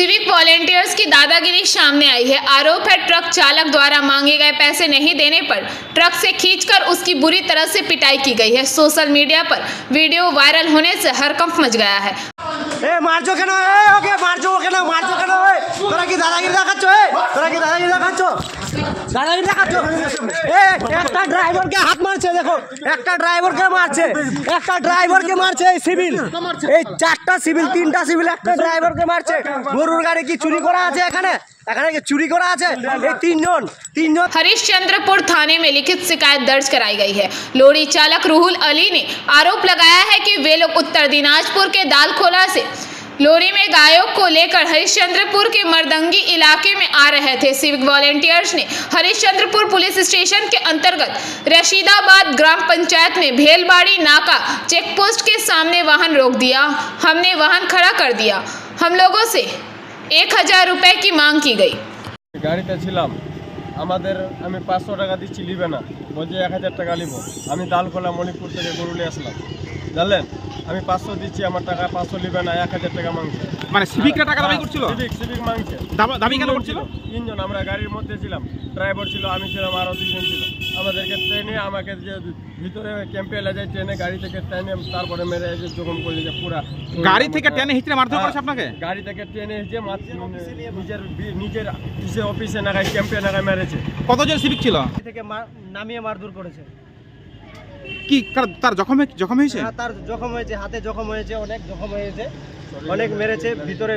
Civic volunteers की दादागिरी सामने आई है। आरोप है ट्रक चालक द्वारा मांगे गए पैसे नहीं देने पर ट्रक से खींचकर उसकी बुरी तरह से पिटाई की गई है। सोशल मीडिया पर वीडियो वायरल होने से हड़कंप मच गया है। মারছো কেন? ওকে মারছো কেন? মারছো কেন? তোরা কি দাদাগিরি দেখাচ্ছ? তোরা কি দাদাগিরি দেখাচ্ছ? দাদাগিরি দেখাচ্ছ? একটা ড্রাইভারকে হাত মারছে, দেখো একটা ড্রাইভারকে মারছে, একটা ড্রাইভারকে মারছে এই সিভিল, এই চারটা সিভিল, তিনটা সিভিল একটা ড্রাইভারকে মারছে। গরুর গাড়ি কি চুরি করা আছে এখানে? এখানে কি চুরি করা আছে? এই তিনজন हरिश्चंद्रपुर थाने में लिखित शिकायत दर्ज कराई गई है। लोरी चालक रूहुल अली ने आरोप लगाया है कि वे लोग उत्तर दिनाजपुर के दालखोला से लोरी में गायों को लेकर हरिश्चंद्रपुर के मर्दंगी इलाके में आ रहे थे। सिविक वॉलेंटियर्स ने हरिश्चंद्रपुर पुलिस स्टेशन के अंतर्गत रशीदाबाद ग्राम पंचायत में भेलबाड़ी नाका चेक पोस्ट के सामने वाहन रोक दिया। हमने वाहन खड़ा कर दिया। हम लोगों से 1000 रुपए की मांग की गई। গাড়িতে ছিলাম, আমাদের আমি 500 টাকা দিচ্ছি, নিবে না, বলছে 1000 টাকা নিব। আমি দালখোলা মণিপুর থেকে গরু নিয়ে আসলাম, জানলেন, আমি 500 দিচ্ছি, আমার টাকা 500 নিবে না, 1000 টাকা মাংছে। মানে সিভিকরা টাকা দাবি করছিল? সিভিক মাংছে। দাবি কেন করছিল? তিনজন, আমরা গাড়ির মধ্যে ছিলাম, ড্রাইভার ছিল, আমি ছিলাম, আরও দুজন ছিল। আমাদেরকে ট্রেনে, আমাকে যে ভিতরে ক্যাম্পে এলে যায় ট্রেনে, গাড়ি থেকে ট্রেনে তারপরে মেরে এসে জখম করলে যে পুরা গাড়ি থেকে ট্রেনে হিচড়ে মারধর করেছে আপনাকে? গাড়ি থেকে ট্রেনে এসে নিজের অফিসে নাগায় ক্যাম্পে নাগায় মেরেছে। কতজন সিভিক ছিল? থেকে নামিয়ে মারধর করেছে। কি তার জখম হয়েছে? হ্যাঁ, তার জখম হয়েছে, হাতে জখম হয়েছে, অনেক জখম হয়েছে, অনেক মেরেছে, ভিতরে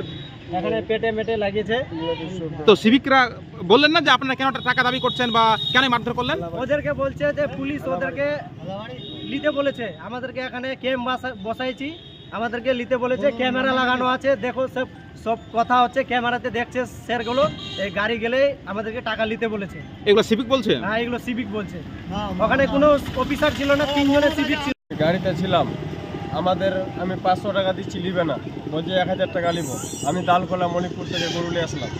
এখানে পেটে মেটে লাগিয়েছে। তো সিভিকরা বললেন না যে আপনারা কেন টাকা দাবি করছেন বা কেন মারধর করলেন? ওদেরকে বলছে যে পুলিশ ওদেরকে নিতে বলেছে, আমাদেরকে এখানে ক্যাম্প বসাইছি, আমাদেরকে নিতে বলেছে, ক্যামেরা লাগানো আছে, দেখো সব কথা হচ্ছে, ক্যামেরাতে দেখছে স্যারগুলো, এই গাড়ি গেলে আমাদেরকে টাকা নিতে বলেছে। এগুলো সিভিক বলছে? হ্যাঁ, এগুলো সিভিক বলছে। ওখানে কোনো অফিসার ছিল না, তিনজনের সিভিক ছিল। গাড়িতে ছিলাম, আমি 500 টাকা দিচ্ছি, নিবে না, বলছে 1000 টাকা নিব। আমি দালখোলা মণিপুর থেকে গরু নিয়ে আসলাম,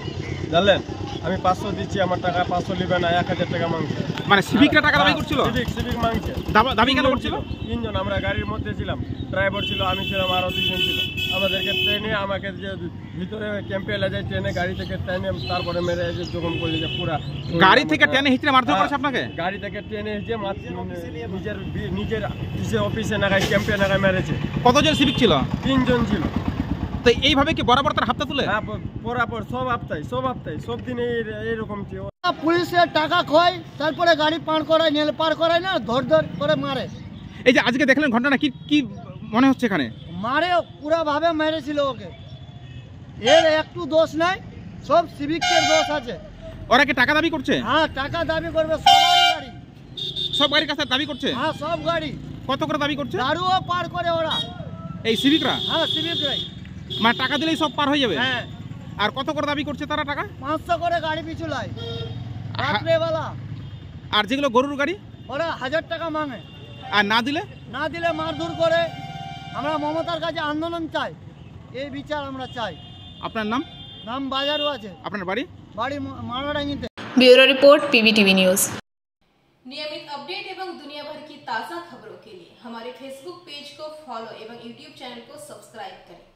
জানলেন, আমি 500 দিচ্ছি, আমার টাকা 500 নিবে না, 1000 টাকা মাংছে। মানে সিভিকরা টাকা দাবি করছিল? সিভিক মাংছে। দাবি কেন করছিল? তিনজন, আমরা গাড়ির মধ্যে ছিলাম, ড্রাইভার ছিল, আমি ছিলাম, আরও দুজন ছিল। আমাদেরকে ট্রেনে, আমাকে যে ভিতরে ক্যাম্পে এলে যায় ট্রেনে, গাড়ি থেকে ট্রেনে তারপরে মেরে এসে জখম করলে যে পুরা গাড়ি থেকে ট্রেনে হিচড়ে মারধর করেছে আপনাকে? গাড়ি থেকে ট্রেনে এসে নিজের অফিসে নাগায় ক্যাম্পে নাগায় মেরেছে। কতজন সিভিক ছিল? তিনজন ছিল। তো এইভাবে কি বরাবর তার হাতটা তুলে? হ্যাঁ, বরাবর সব হপ্তায় সব দিনে এইরকম। পুলিশের টাকা খোয়, তারপরে গাড়ি পার করায় না, ধর করে মারে। এই যে আজকে দেখলেন ঘটনা, কি মনে হচ্ছে? এখানে মারে পুরা ভাবে মেরেছিল ওকে, এর একটু দোষ নাই, সব সিভিকের দোষ আছে। ওরা কি টাকা দাবি করছে? হ্যাঁ, টাকা দাবি করবে, সবারই গাড়ি, সব গাড়ির কাছে দাবি করছে? হ্যাঁ, সব গাড়ি। কত করে দাবি করছে? দারুও পার করে ওরা, এই সিভিকরা? হ্যাঁ, সিভিকরাই। মানে টাকা দিলেই সব পার হয়ে যাবে? হ্যাঁ। আর কত করে দাবি করছে তারা টাকা? 500 করে গাড়ি পিছু লাই রাত্রেবেলা। আর যেগুলো গরুর গাড়ি, ওরা 1000 টাকা মাঙে। আর না দিলে মারধর করে। আমরা মমতার কাছে আন্দোলন চাই, এই বিচার আমরা চাই। আপনার নাম বাজারও আছে। আপনার বাড়ি माराडांगीते। Bureau report PVTV news. नियमित अपडेट एवं दुनिया भर की ताज़ा खबरों के लिए हमारे फेसबुक पेज को फॉलो एवं यूट्यूब चैनल को सब्सक्राइब करें।